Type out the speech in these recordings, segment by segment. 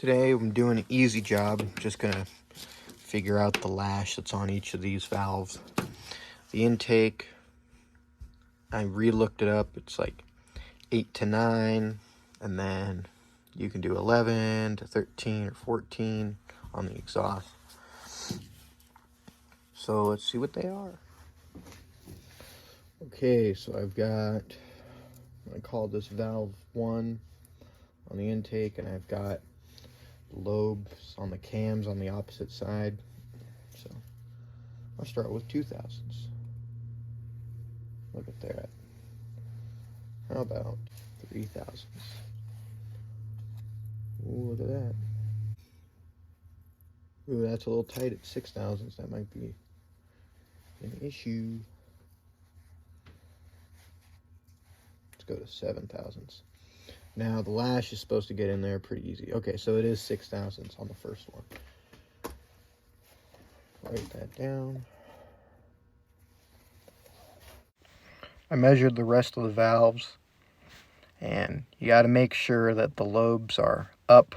Today I'm doing an easy job. Just gonna figure out the lash that's on each of these valves. The intake, I re-looked it up. It's like 8 to 9, and then you can do 11 to 13 or 14 on the exhaust. So let's see what they are. Okay, so I've got, I call this valve 1 on the intake, and I've got lobes on the cams on the opposite side. So I'll start with 2000s. Look at that. How about 3000s? Ooh, look at that. Ooh, that's a little tight at 6000s. That might be an issue. Let's go to 7000s. Now the lash is supposed to get in there pretty easy. Okay, so it is 6000s on the first one. Write that down. I measured the rest of the valves, and you got to make sure that the lobes are up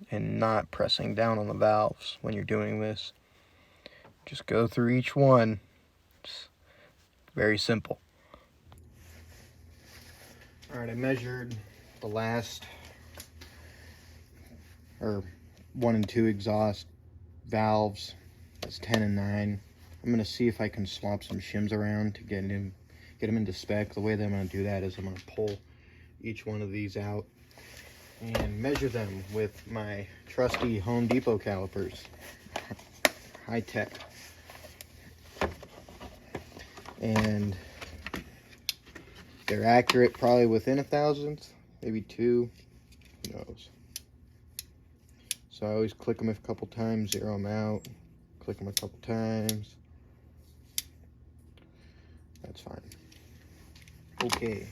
and not pressing down on the valves when you're doing this. Just go through each one. It's very simple. Alright, I measured the last, or 1 and 2 exhaust valves. That's 10 and 9. I'm going to see if I can swap some shims around to get them into spec. The way that I'm going to do that is I'm going to pull each one of these out and measure them with my trusty Home Depot calipers. High tech. And they're accurate, probably within 1,000th, maybe 2, who knows. So I always click them a couple times, zero them out, click them a couple times. That's fine. Okay.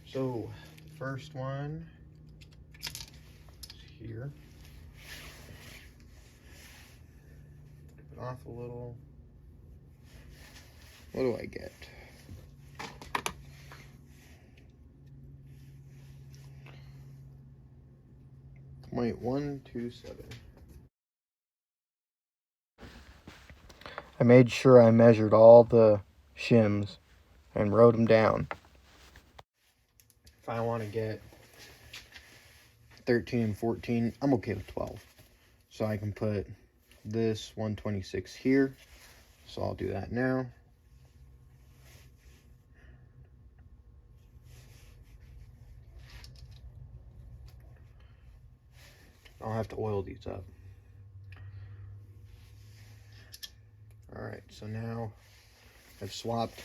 So the first one is here. Tip it off a little. What do I get? Wait, 127. I made sure I measured all the shims and wrote them down. If I want to get 13 and 14, I'm okay with 12. So I can put this 126 here. So I'll do that now. I'll have to oil these up. Alright, so now I've swapped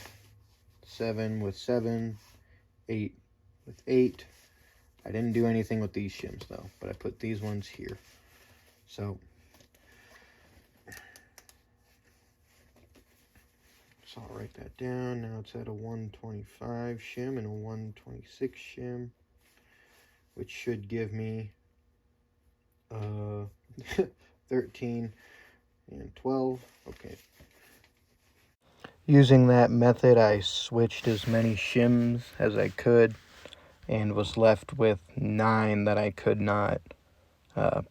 7 with 7, 8 with 8. I didn't do anything with these shims though, but I put these ones here. So I'll write that down. Now it's at a 125 shim and a 126 shim, which should give me 13 and 12. Okay. Using that method, I switched as many shims as I could and was left with 9 that I could not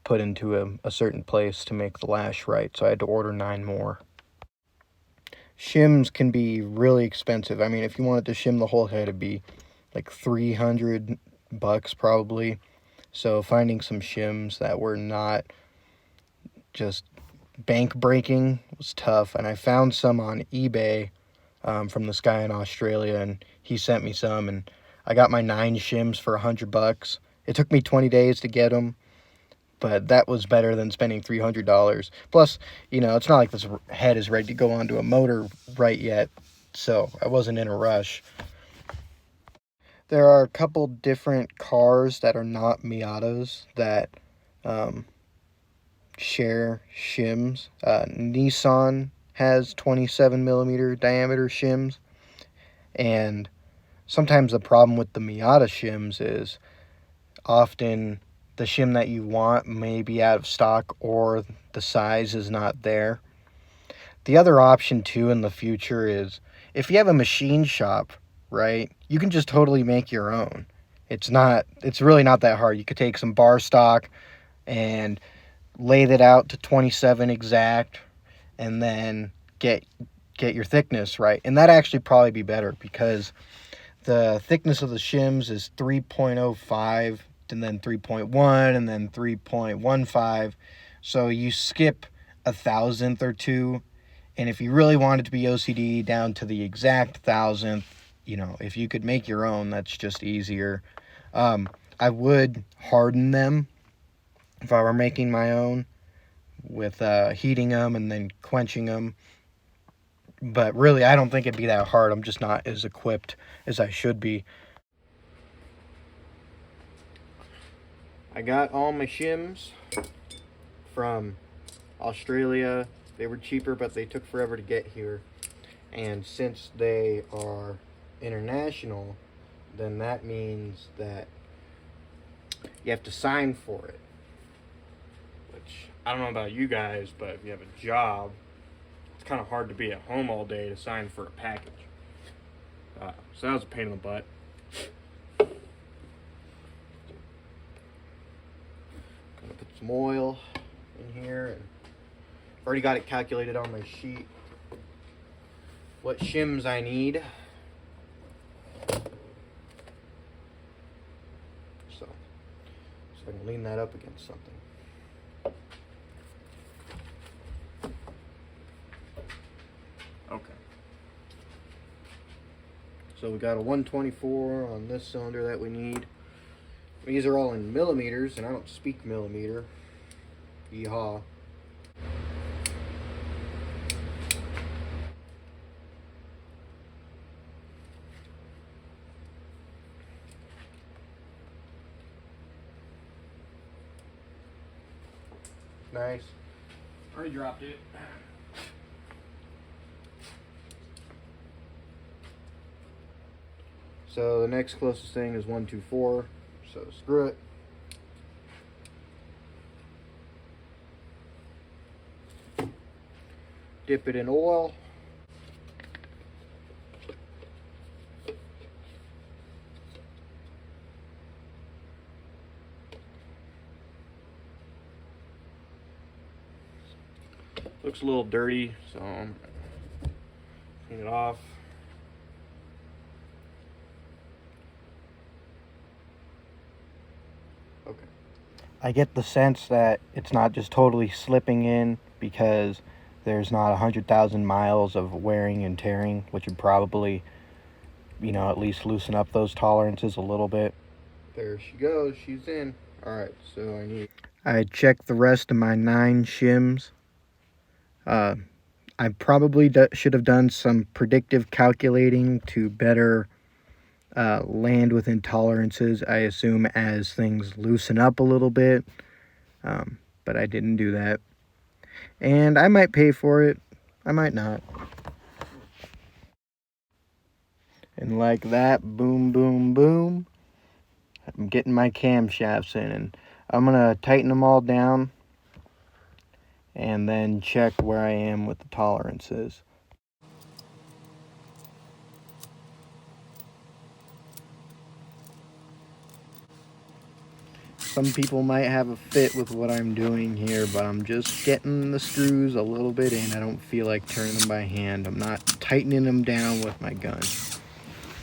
put into a certain place to make the lash right, so I had to order 9 more. Shims can be really expensive. I mean, if you wanted to shim the whole head, it'd be like $300 probably. So finding some shims that were not just bank breaking was tough, and I found some on eBay from this guy in Australia, and he sent me some, and I got my 9 shims for $100. It took me 20 days to get them, but that was better than spending $300. Plus, you know, it's not like this head is ready to go onto a motor right yet, so I wasn't in a rush. There are a couple different cars that are not MIATAs that share shims. Nissan has 27mm diameter shims, and sometimes the problem with the MIATA shims is often the shim that you want may be out of stock or the size is not there. The other option too in the future is if you have a machine shop, right, you can just totally make your own. It's really not that hard. You could take some bar stock and lay that out to 27 exact, and then get your thickness right. And that actually probably be better, because the thickness of the shims is 3.05, and then 3.1, and then 3.15. So you skip a thousandth or two. And if you really want it to be OCD down to the exact thousandth, if you could make your own, that's just easier. I would harden them if I were making my own, with heating them and then quenching them. But really, I don't think it'd be that hard. I'm just not as equipped as I should be. I got all my shims from Australia. They were cheaper, but they took forever to get here. And since they are international, then that means that you have to sign for it. Which, I don't know about you guys, but if you have a job, it's kind of hard to be at home all day to sign for a package. So that was a pain in the butt. Gonna put some oil in here. And already got it calculated on my sheet what shims I need. So I can lean that up against something. Okay. So we got a 124 on this cylinder that we need. These are all in millimeters, and I don't speak millimeter. Yeehaw. Nice. Already dropped it. So the next closest thing is 124. So screw it. Dip it in oil. Looks a little dirty, so I'm gonna clean it off. Okay. I get the sense that it's not just totally slipping in, because there's not 100,000 miles of wearing and tearing, which would probably, at least loosen up those tolerances a little bit. There she goes. She's in. All right, so I checked the rest of my 9 shims. I probably should have done some predictive calculating to better land within tolerances, I assume, as things loosen up a little bit. But I didn't do that. And I might pay for it. I might not. And like that, boom, boom, boom, I'm getting my camshafts in. And I'm going to tighten them all down and then check where I am with the tolerances. Some people might have a fit with what I'm doing here, but I'm just getting the screws a little bit in. I don't feel like turning them by hand. I'm not tightening them down with my gun.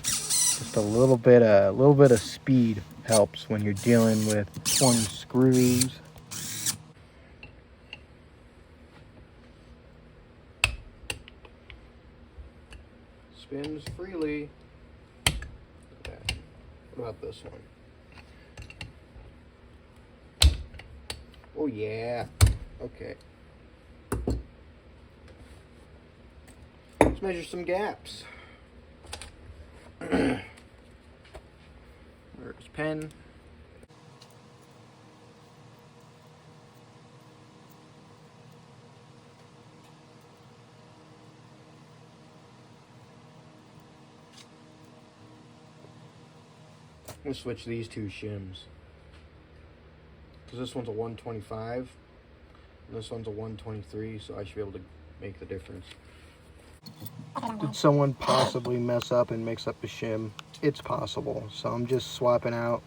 Just a little bit of speed helps when you're dealing with 20 screws. Spins freely. Okay. What about this one? Oh yeah. Okay. Let's measure some gaps. Where's pen? I'm gonna switch these 2 shims, because this one's a 125 and this one's a 123, so I should be able to make the difference. Did someone possibly mess up and mix up a shim? it's possible. So I'm just swapping out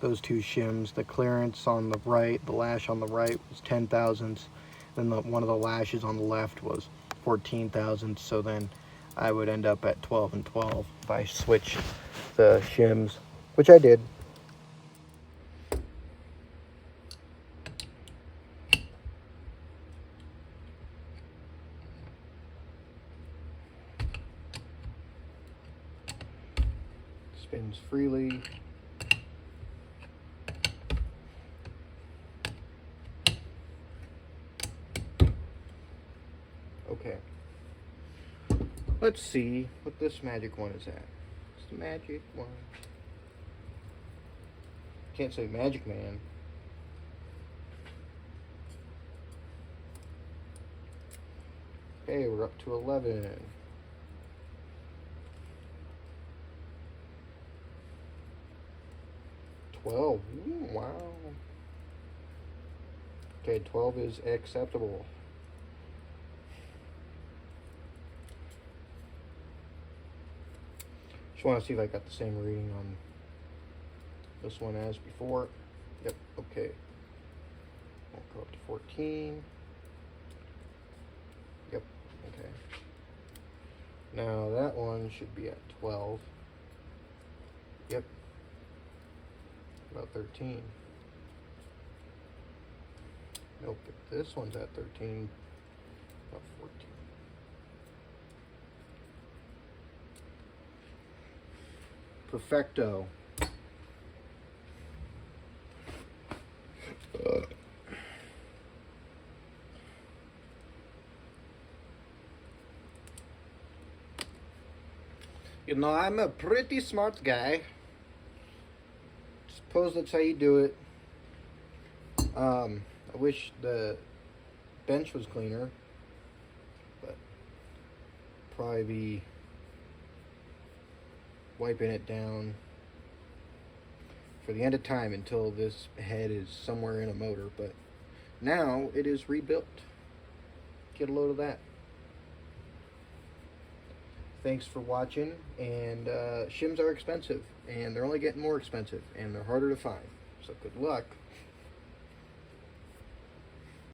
those two shims. The clearance on the right, the lash on the right was 10 thousandths. Then one of the lashes on the left was 14 thousandths. So then I would end up at 12 and 12 if I switched the shims, which I did. Spins freely. Okay. Let's see what this magic one is at. It's the magic one. Can't say Magic Man. Okay, we're up to 11. 12. Ooh, wow. Okay, 12 is acceptable. Just want to see if I got the same reading on this one as before. Yep, okay. I'll go up to 14. Yep, okay. Now that one should be at 12. Yep. About 13. Nope, this one's at 13. About 14. Perfecto. You know, I'm a pretty smart guy. Suppose that's how you do it. I wish the bench was cleaner, but probably be wiping it down for the end of time until this head is somewhere in a motor. But now it is rebuilt. Get a load of that. Thanks for watching, and shims are expensive, and they're only getting more expensive, and they're harder to find. So good luck.